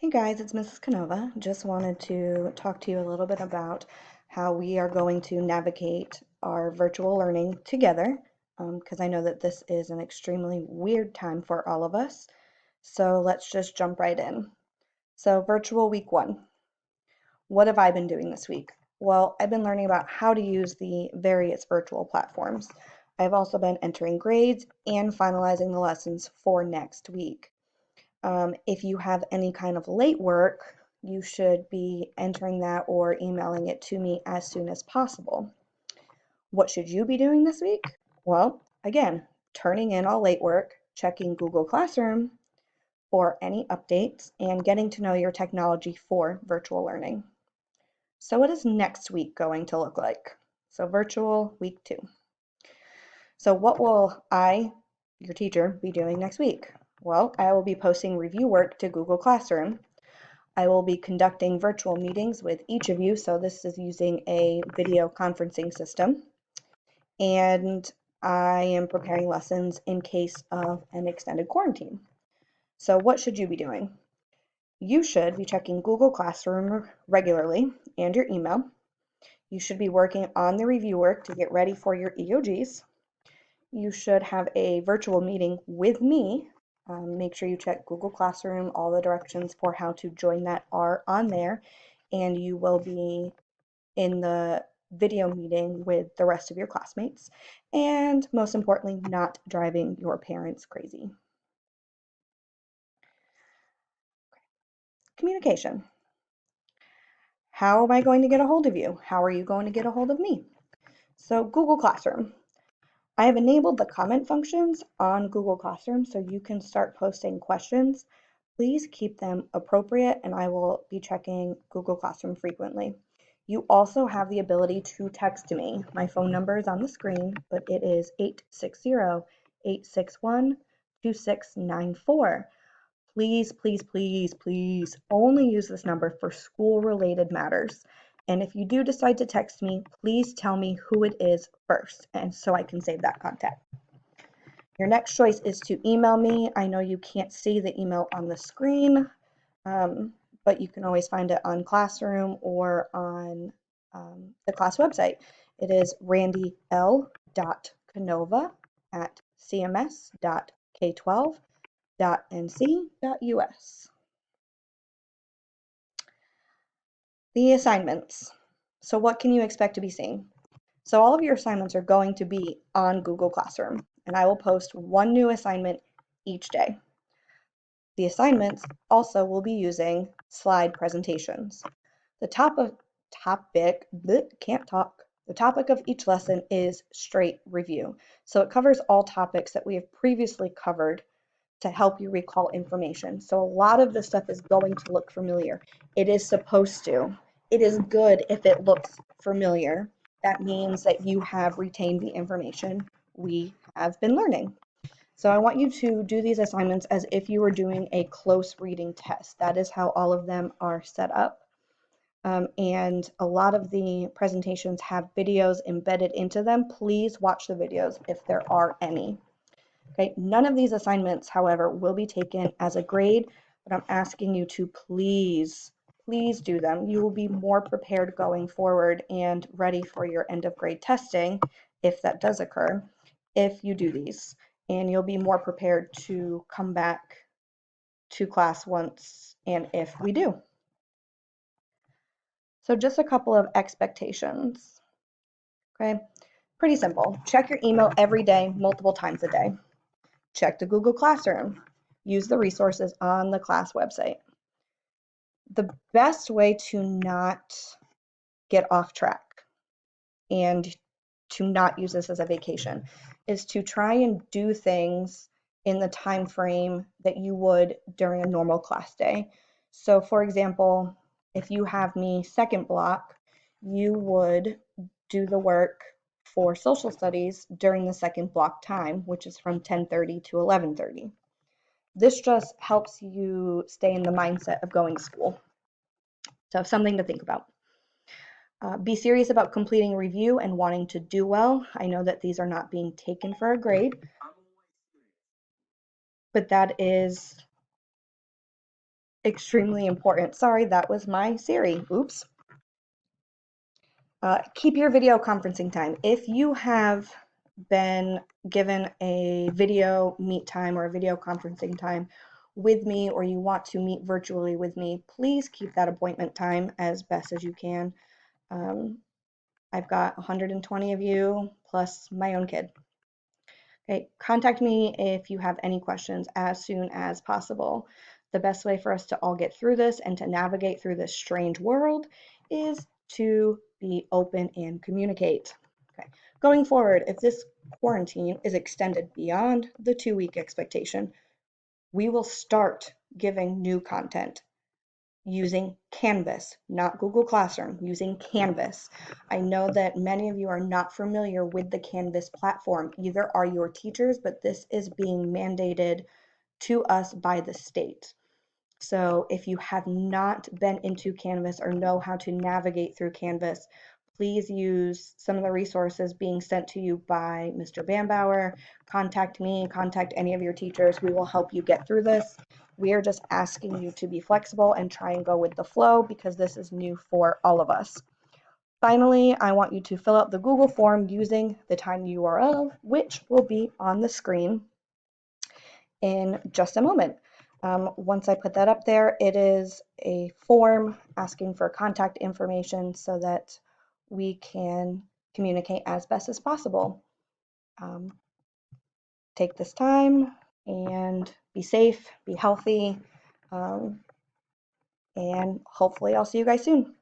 Hey guys, it's Mrs. Canova. Just wanted to talk to you a little bit about how we are going to navigate our virtual learning together, because I know that this is an extremely weird time for all of us. So let's just jump right in. So virtual week 1. What have I been doing this week? Well, I've been learning about how to use the various virtual platforms. I've also been entering grades and finalizing the lessons for next week. If you have any kind of late work, you should be entering that or emailing it to me as soon as possible. What should you be doing this week? Well, again, turning in all late work, checking Google Classroom for any updates, and getting to know your technology for virtual learning. So what is next week going to look like? So virtual week 2. So what will I, your teacher, be doing next week? Well, I will be posting review work to Google Classroom. I will be conducting virtual meetings with each of you, so this is using a video conferencing system. And I am preparing lessons in case of an extended quarantine. So what should you be doing? You should be checking Google Classroom regularly and your email. You should be working on the review work to get ready for your EOGs. You should have a virtual meeting with me. Make sure you check Google Classroom. All the directions for how to join that are on there, and you will be in the video meeting with the rest of your classmates, and most importantly, not driving your parents crazy. Communication. How am I going to get a hold of you? How are you going to get a hold of me? So Google Classroom. I have enabled the comment functions on Google Classroom so you can start posting questions. Please keep them appropriate, and I will be checking Google Classroom frequently. You also have the ability to text me. My phone number is on the screen, but it is 860-861-2694. Please, please, please, please only use this number for school-related matters. And if you do decide to text me, please tell me who it is first, and so I can save that contact. Your next choice is to email me. I know you can't see the email on the screen, but you can always find it on Classroom or on the class website. It is randyl.canova@cms.k12.nc.us. The assignments. So what can you expect to be seeing? So all of your assignments are going to be on Google Classroom, and I will post one new assignment each day. The assignments also will be using slide presentations. The topic of each lesson is straight review. So it covers all topics that we have previously covered to help you recall information. So a lot of this stuff is going to look familiar. It is supposed to. It is good if it looks familiar. That means that you have retained the information we have been learning. So I want you to do these assignments as if you were doing a close reading test. That is how all of them are set up. And a lot of the presentations have videos embedded into them. Please watch the videos if there are any. Okay, none of these assignments, however, will be taken as a grade, but I'm asking you to please do them. You will be more prepared going forward and ready for your end of grade testing, if that does occur, if you do these. And you'll be more prepared to come back to class once and if we do. So just a couple of expectations. Okay, pretty simple. Check your email every day, multiple times a day. Check the Google Classroom. Use the resources on the class website. The best way to not get off track and to not use this as a vacation is to try and do things in the time frame that you would during a normal class day. So for example, if you have me second block, you would do the work for social studies during the second block time, which is from 10:30 to 11:30. This just helps you stay in the mindset of going to school. So something to think about. Be serious about completing review and wanting to do well. I know that these are not being taken for a grade, but that is extremely important. Sorry, that was my Siri. Oops. Keep your video conferencing time. If you have been given a video meet time or a video conferencing time with me, or you want to meet virtually with me, please keep that appointment time as best as you can. I've got 120 of you plus my own kid. Okay, contact me if you have any questions as soon as possible. The best way for us to all get through this and to navigate through this strange world is to be open and communicate. Okay, going forward, if this quarantine is extended beyond the 2-week expectation, we will start giving new content using Canvas, not Google Classroom, using Canvas. I know that many of you are not familiar with the Canvas platform. Either are your teachers, but this is being mandated to us by the state. So if you have not been into Canvas or know how to navigate through Canvas, please use some of the resources being sent to you by Mr. Bambauer. Contact me, contact any of your teachers. We will help you get through this. We are just asking you to be flexible and try and go with the flow because this is new for all of us. Finally, I want you to fill out the Google form using the tiny URL, which will be on the screen in just a moment. Once I put that up there, it is a form asking for contact information so that we can communicate as best as possible. Take this time and be safe, be healthy, and hopefully I'll see you guys soon.